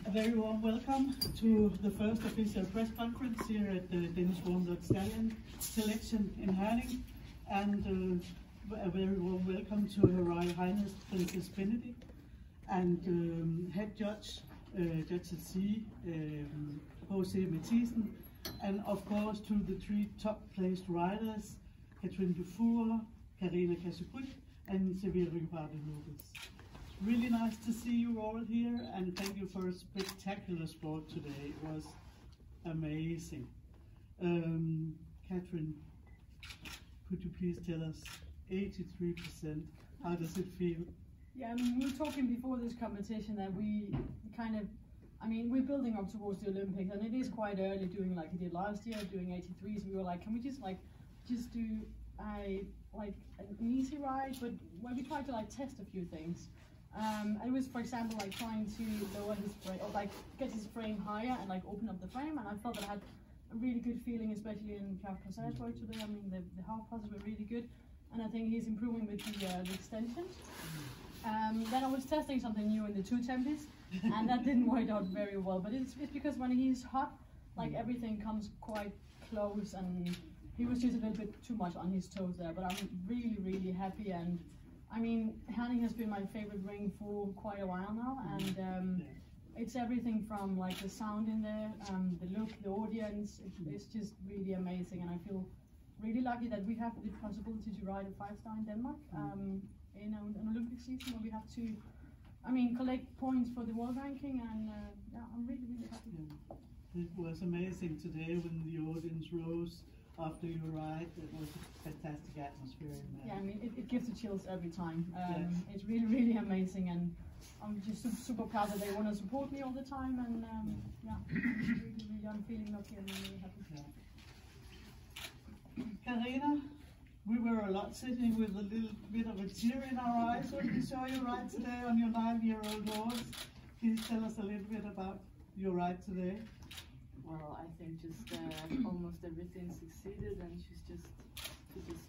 A very warm welcome to the first official press conference here at the Danish Warm-Blood Stallion Selection in Herning, and a very warm welcome to Her Royal Highness Princess Benedikte and head judge, Judge at Sea, Jose Mathiesen, and of course to the three top placed riders, Cathrine Dufour, Carina, Cassøe, and Severo, Jurado, Lopez. Really nice to see you all here, and thank you for a spectacular sport today. It was amazing. Cathrine, could you please tell us, 83%, how does it feel? Yeah, I mean, we were talking before this competition that we kind of, I mean, we're building up towards the Olympics, and it is quite early doing like we did last year, doing 83s. We were like, can we just do an easy ride, but where we tried to like test a few things. It was, for example, like trying to lower his frame, or like get his frame higher and like open up the frame. And I felt that I had a really good feeling, especially in Cassøe's work today. I mean, the half passes were really good, and I think he's improving with the extension. Then I was testing something new in the two tempis, and that didn't work out very well. But it's because when he's hot, like everything comes quite close, and he was just a little bit too much on his toes there. But I'm really happy, and I mean, Herning has been my favorite ring for quite a while now, and it's everything from like the sound in there, the look, the audience. It's just really amazing, and I feel really lucky that we have the possibility to ride a 5-star in Denmark in an Olympic season where we have to, I mean, collect points for the world ranking, and yeah, I'm really happy. Yeah. It was amazing today when the audience rose after your ride. It was a fantastic atmosphere in there. Yeah, I mean, it gives the chills every time. It's really amazing, and I'm just super proud that they want to support me all the time, and yeah, really, I'm feeling lucky and really happy. Yeah. Carina, we were a lot sitting with a little bit of a tear in our eyes when we saw you ride today on your 9-year-old horse. Please tell us a little bit about your ride today. Well, I think just almost everything succeeded, and she just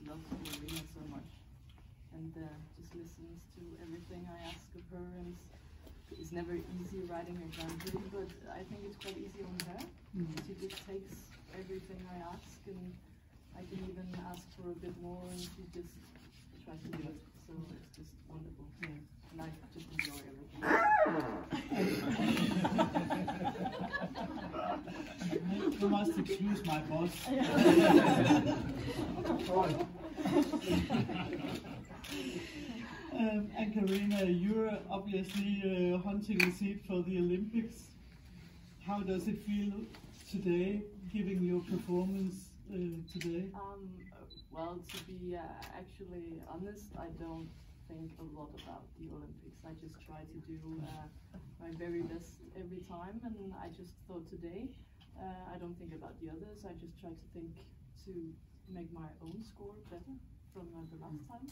loves the arena so much, and just listens to everything I ask of her. And it's never easy riding a Grand Prix, but I think it's quite easy on her. She just takes everything I ask, and I can even ask for a bit more, and she just tries to do it. So it's just wonderful. Yeah. And I just enjoy everything. You must excuse my boss. And Carina, you're obviously hunting a seat for the Olympics. How does it feel today, giving your performance today? Well, to be actually honest, I don't think a lot about the Olympics. I just try to do my very best every time, and I just thought today, I don't think about the others. I just try to think to make my own score better from the last time,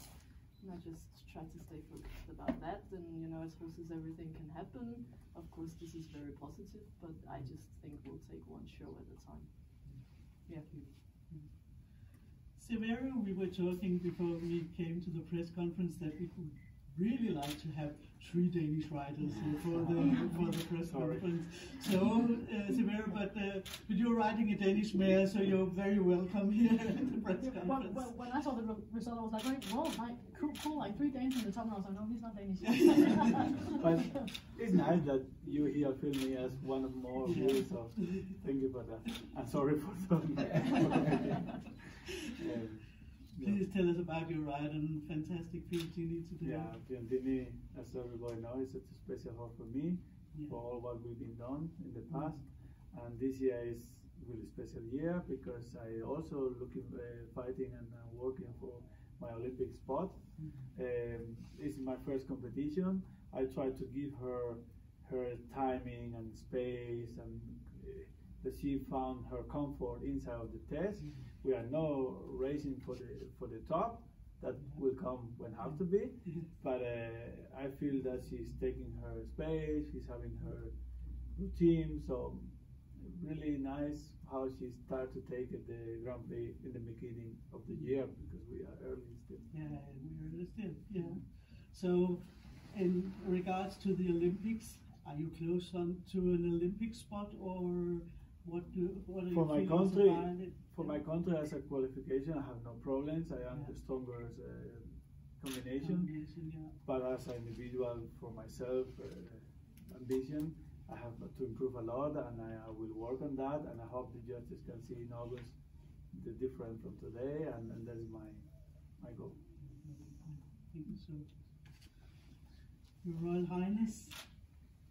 and I just try to stay focused about that. And you know, as horses, everything can happen. Of course, this is very positive, but I just think we'll take one show at a time. Yeah. Severo, we were talking before we came to the press conference that we would really like to have 3 Danish riders here for the press conference. So, Severo, but you're riding a Danish mare, so you're very welcome here at the press conference. Well, when I saw the result, I was like, whoa, cool, like 3 Danes in the top, and I was like, no, he's not Danish. But it's nice that you here feel me as one of more of you, so thank you for that. I'm sorry for that. Please tell us about your ride and fantastic Fiorentini today. Yeah, Fiorentini, as everybody knows, it's a special horse for me, for all what we've been done in the past. And this year is a really special year because I also fighting and working for my Olympic spot. This is my first competition. I try to give her timing and space, and that she found her comfort inside of the test. We are now racing for the top. That will come when have to be. But I feel that she's taking her space. She's having her routine. So really nice how she started to take the Grand Prix in the beginning of the year, because we are early still. Yeah, we're early still. Yeah. So in regards to the Olympics, are you close on to an Olympic spot, or what are For you my feelings country, about it? for my country as a qualification, I have no problems. I am the stronger combination. Yeah. But as an individual, for myself, ambition, I have to improve a lot, and I will work on that. And I hope the judges can see in August the difference from today, and that is my goal. Thank you so much. Your Royal Highness,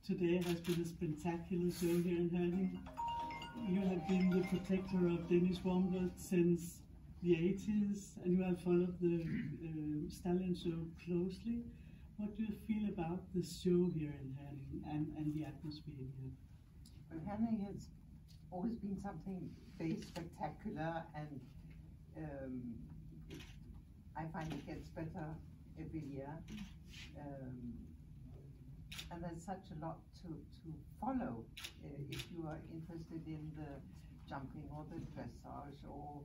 today has been a spectacular show here in Herning. You have been the protector of Danish Warmblood since the 80s, and you have followed the stallion show closely. What do you feel about the show here in Herning and the atmosphere here? Well, Herning has always been something very spectacular, and I find it gets better every year. And there's such a lot to follow if you are interested in the jumping or the dressage or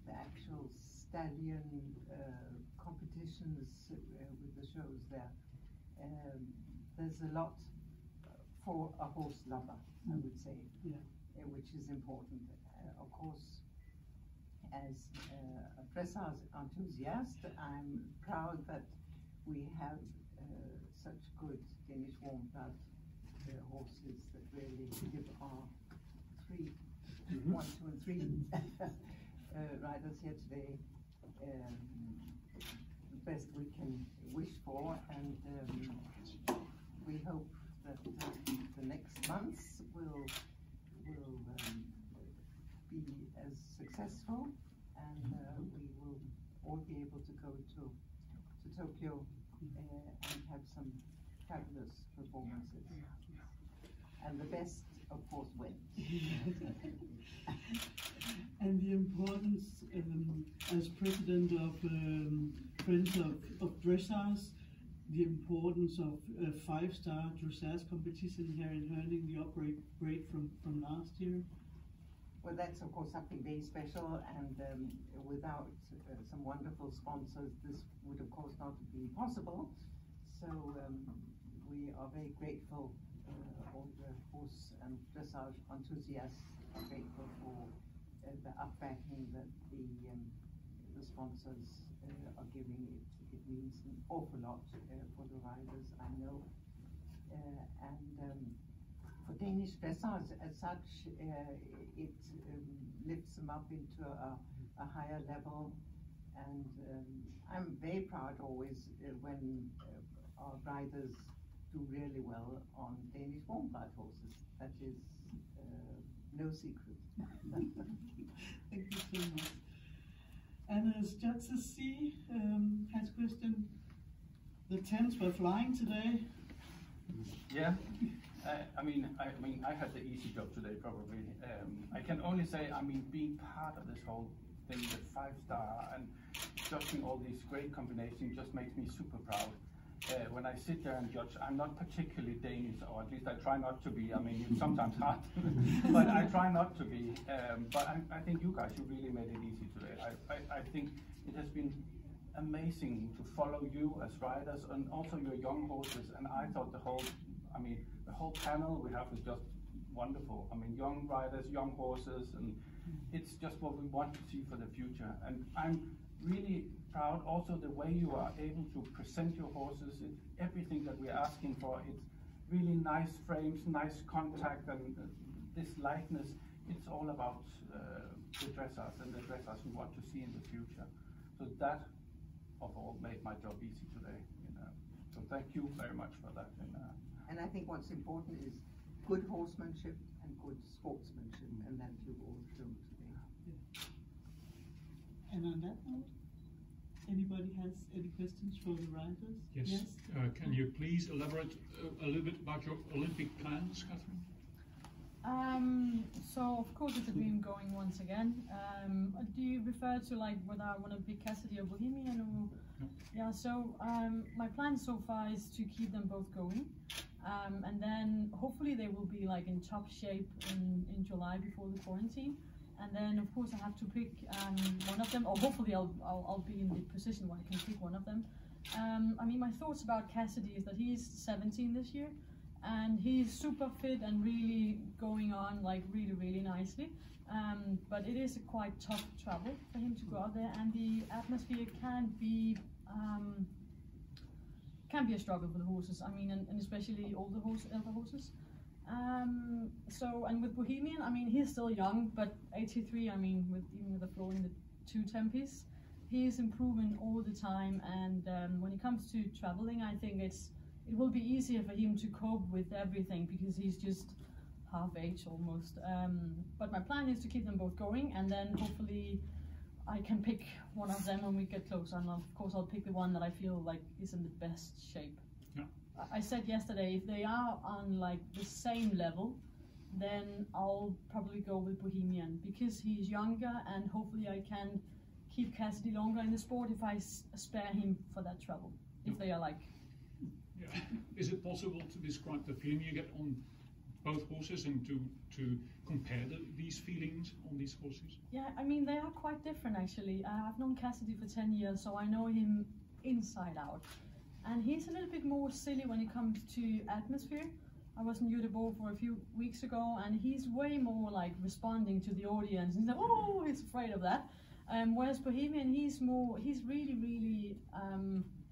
the actual stallion competitions with the shows there. There's a lot for a horse lover, I would say, which is important. Of course, as a dressage enthusiast, I'm proud that we have such good Danish Warmblood horses that really give our 1, 2, and 3 riders here today the best we can wish for, and we hope that the next months will be as successful, and we will all be able to go to Tokyo and have some fabulous performances. And the best, of course, wins. And the importance, as president of Friends of Dressage, the importance of a 5-star dressage competition here in Herning, the upgrade from last year. Well, that's of course something very special, and without some wonderful sponsors, this would of course not be possible. So we are very grateful, all the horse and dressage enthusiasts are grateful for the upbacking that the sponsors are giving it. It means an awful lot for the riders, I know. And for Danish dressage as such, it lifts them up into a higher level, and I'm very proud always when our riders do really well on Danish Warmblood horses. That is no secret. Thank you so much. And as judges see, has question, the tents were flying today. Yeah, I mean, I had the easy job today, probably. I can only say, being part of this whole thing, the 5-star, and judging all these great combinations just makes me super proud. When I sit there and judge, I'm not particularly Danish, or at least I try not to be. It's sometimes hard, but I try not to be. But I think you guys, you really made it easy today. I think it has been amazing to follow you as riders, and also your young horses. And I thought the whole panel we have is just wonderful. Young riders, young horses, and it's just what we want to see for the future. And I'm really proud also the way you are able to present your horses. It's everything that we're asking for. It's really nice frames, nice contact, and this lightness. It's all about the dressers and the dressers we want to see in the future. So that, of all, made my job easy today. So thank you very much for that. And I think what's important is good horsemanship and good sportsmanship, and that you've all shown today. And on that note, anybody has any questions for the riders? Yes. Can you please elaborate a little bit about your Olympic plans, Cathrine? So of course it's a dream going once again. Do you refer to like whether I want to be Cassøe or Bohemian, or? No. Yeah. So my plan so far is to keep them both going, and then hopefully they will be like in top shape in July before the quarantine. And then, of course, I have to pick one of them, or hopefully I'll be in the position where I can pick one of them. I mean, my thoughts about Cassidy is that he's 17 this year, and he's super fit and really going on like really nicely. But it is a quite tough travel for him to go out there, and the atmosphere can be a struggle for the horses. I mean, and especially older horses. So, and with Bohemian, I mean, he's still young, but 83. I mean, even with the floor in the 2 tempies, he is improving all the time. And when it comes to traveling, I think it will be easier for him to cope with everything because he's just half age almost. But my plan is to keep them both going, and then hopefully I can pick one of them when we get closer. And of course, I'll pick the one that I feel like is in the best shape. Yeah. I said yesterday, if they are on like the same level, then I'll probably go with Bohemian because he's younger, and hopefully I can keep Cassidy longer in the sport if I spare him for that travel. If they are like. Yeah. Is it possible to describe the feeling you get on both horses and to compare these feelings on these horses? Yeah, I mean, they are quite different actually. I've known Cassidy for 10 years, so I know him inside out. And he's a little bit more silly when it comes to atmosphere. I was in Jurado for a few weeks ago, and he's way more like responding to the audience. He's like, oh, he's afraid of that. Whereas Bohemian, he's really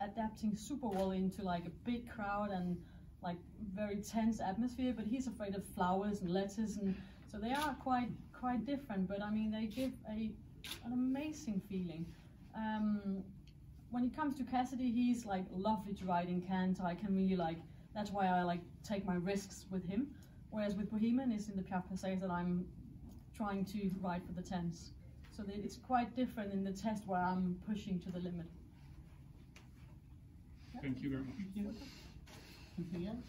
adapting super well into like a big crowd and like very tense atmosphere. But he's afraid of flowers and letters, and so they are quite different. But I mean, they give an amazing feeling. When it comes to Cassidy, he's like lovely to ride in canter. I can really like, that's why I like take my risks with him. Whereas with Bohemian, it's in the Piaf Passage that I'm trying to ride for the tens. So it's quite different in the test where I'm pushing to the limit. Thank you very much. Thank you. Anything else?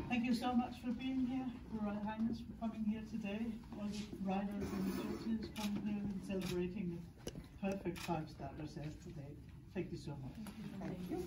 Thank you so much for being here, for Highness, for coming here today. All the riders and the judges coming here and celebrating the perfect 5-star dressage today. Thank you so much. Thank you.